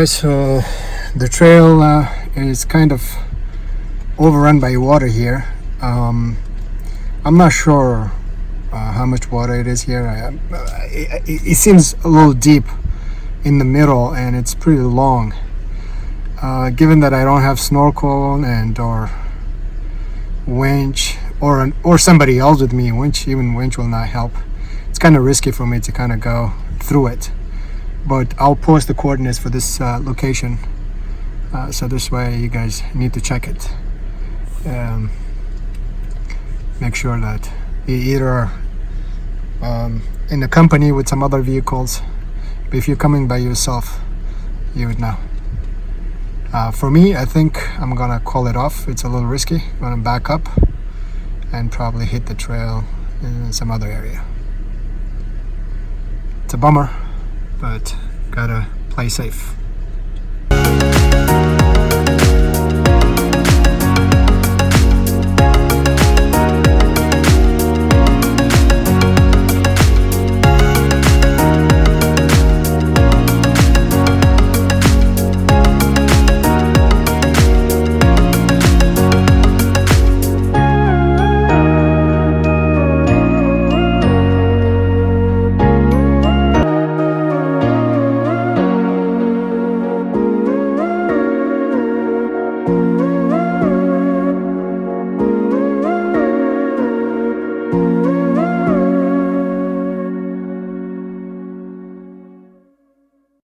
guys, so the trail is kind of overrun by water here. I'm not sure how much water it is here. It seems a little deep in the middle, and it's pretty long. Given that I don't have snorkel and or winch or somebody else with me, even winch will not help. It's kind of risky for me to kind of go through it, but I'll post the coordinates for this location, so this way you guys need to check it. Make sure that you either are in a company with some other vehicles, but if you're coming by yourself, you would know. For me, I think I'm gonna call it off. It's a little risky. I'm gonna back up and probably hit the trail in some other area. It's a bummer, but gotta play safe.